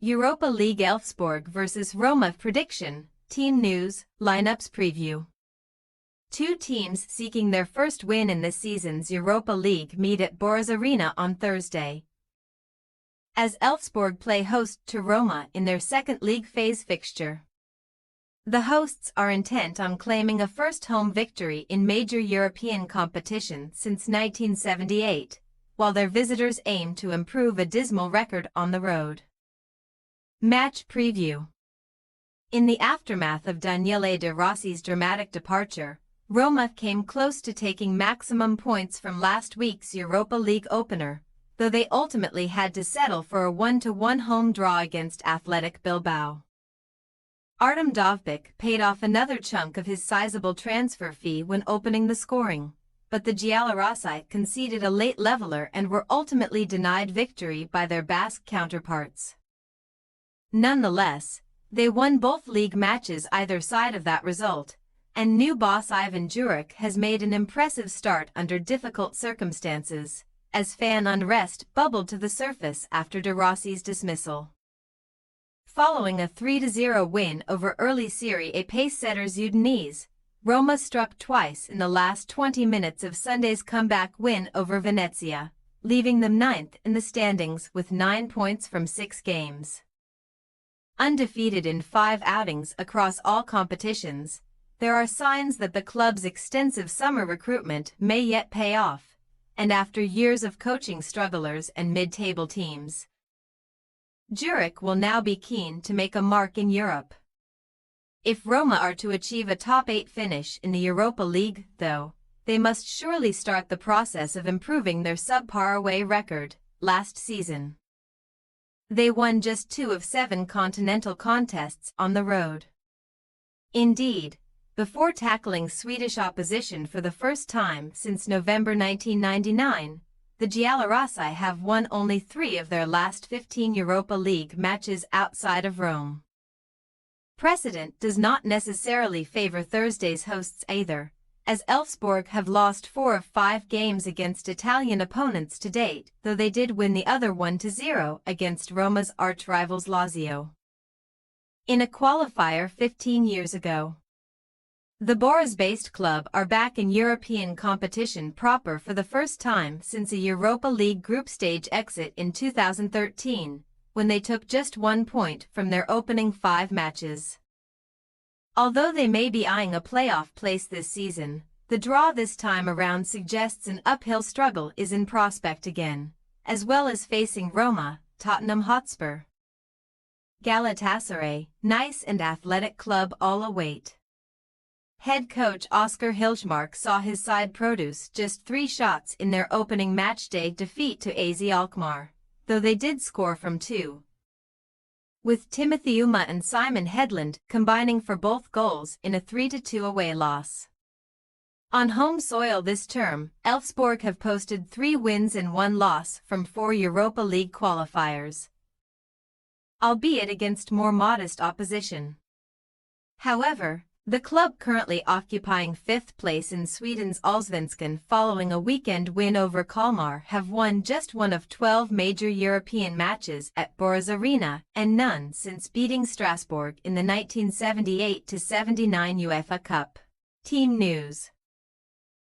Europa League Elfsborg vs Roma prediction, team news, lineups preview. Two teams seeking their first win in this season's Europa League meet at Boris Arena on Thursday, as Elfsborg play host to Roma in their second league phase fixture. The hosts are intent on claiming a first home victory in major European competition since 1978, while their visitors aim to improve a dismal record on the road. Match preview. In the aftermath of Daniele De Rossi's dramatic departure, Roma came close to taking maximum points from last week's Europa League opener, though they ultimately had to settle for a 1-1 home draw against Athletic Bilbao. Artem Dovbyk paid off another chunk of his sizable transfer fee when opening the scoring, but the Giallorossi conceded a late leveler and were ultimately denied victory by their Basque counterparts. Nonetheless, they won both league matches either side of that result, and new boss Ivan Juric has made an impressive start under difficult circumstances, as fan unrest bubbled to the surface after De Rossi's dismissal. Following a 3-0 win over early Serie A pace-setters Udinese, Roma struck twice in the last 20 minutes of Sunday's comeback win over Venezia, leaving them 9th in the standings with 9 points from 6 games. Undefeated in 5 outings across all competitions, there are signs that the club's extensive summer recruitment may yet pay off, and after years of coaching strugglers and mid-table teams, Juric will now be keen to make a mark in Europe. If Roma are to achieve a top 8 finish in the Europa League, though, they must surely start the process of improving their subpar away record last season. They won just 2 of 7 continental contests on the road. Indeed, before tackling Swedish opposition for the first time since November 1999, the Giallorossi have won only 3 of their last 15 Europa League matches outside of Rome. Precedent does not necessarily favor Thursday's hosts either, as Elfsborg have lost 4 of 5 games against Italian opponents to date, though they did win the other 1-0 against Roma's arch-rivals Lazio in a qualifier 15 years ago. The Boris-based club are back in European competition proper for the first time since a Europa League group stage exit in 2013, when they took just 1 point from their opening 5 matches. Although they may be eyeing a playoff place this season, the draw this time around suggests an uphill struggle is in prospect again, as well as facing Roma, Tottenham Hotspur, Galatasaray, Nice and Athletic Club all await. Head coach Oscar Hilschmark saw his side produce just 3 shots in their opening matchday defeat to AZ Alkmaar, though they did score from 2, with Timothy Uma and Simon Headland combining for both goals in a 3-2 away loss. On home soil this term, Elfsborg have posted 3 wins and 1 loss from 4 Europa League qualifiers, albeit against more modest opposition. However, the club currently occupying 5th place in Sweden's Allsvenskan following a weekend win over Kalmar have won just 1 of 12 major European matches at Boris Arena and none since beating Strasbourg in the 1978-79 UEFA Cup. Team news.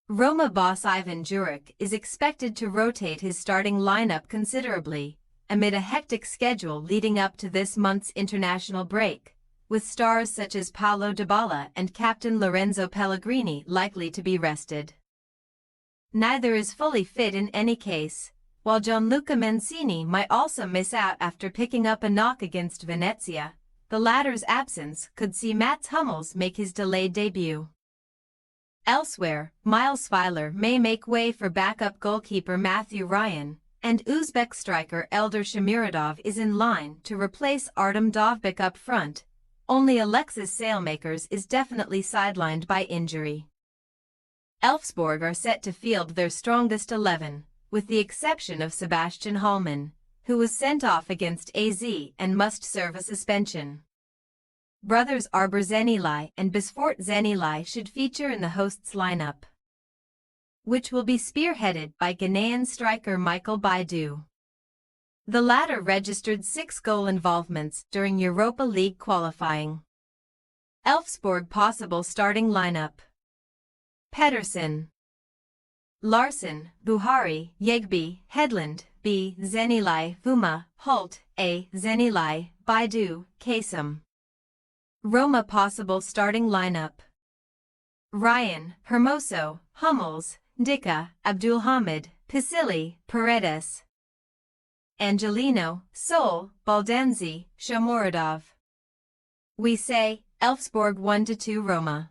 Roma boss Ivan Juric is expected to rotate his starting lineup considerably, amid a hectic schedule leading up to this month's international break, with stars such as Paulo Dybala and captain Lorenzo Pellegrini likely to be rested. Neither is fully fit in any case, while Gianluca Mancini might also miss out after picking up a knock against Venezia. The latter's absence could see Mats Hummels make his delayed debut. Elsewhere, Miles Filer may make way for backup goalkeeper Matthew Ryan, and Uzbek striker Eldar Shamirodov is in line to replace Artem Dovbyk up front. Only Alexis Saelmakers is definitely sidelined by injury. Elfsborg are set to field their strongest 11, with the exception of Sebastian Hallman, who was sent off against AZ and must serve a suspension. Brothers Arber Zenilai and Bisfort Zenilai should feature in the hosts' lineup, which will be spearheaded by Ghanaian striker Michael Baidu. The latter registered 6 goal involvements during Europa League qualifying. Elfsborg possible starting lineup: Pedersen, Larsson, Buhari, Yegbe, Hedlund, B. Zenilai, Fuma, Holt, A. Zenilai, Baidu, Kasem. Roma possible starting lineup: Ryan, Hermoso, Hummels, Dika, Abdulhamid, Pisili, Paredes, Angelino, Sol, Baldanzi, Shomurodov. We say, Elfsborg 1-2 Roma.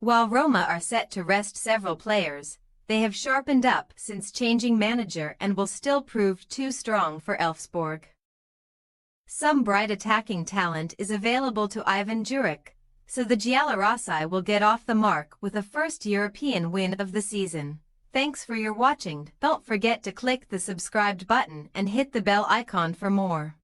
While Roma are set to rest several players, they have sharpened up since changing manager and will still prove too strong for Elfsborg. Some bright attacking talent is available to Ivan Juric, so the Giallorossi will get off the mark with a first European win of the season. Thanks for your watching. Don't forget to click the subscribed button and hit the bell icon for more.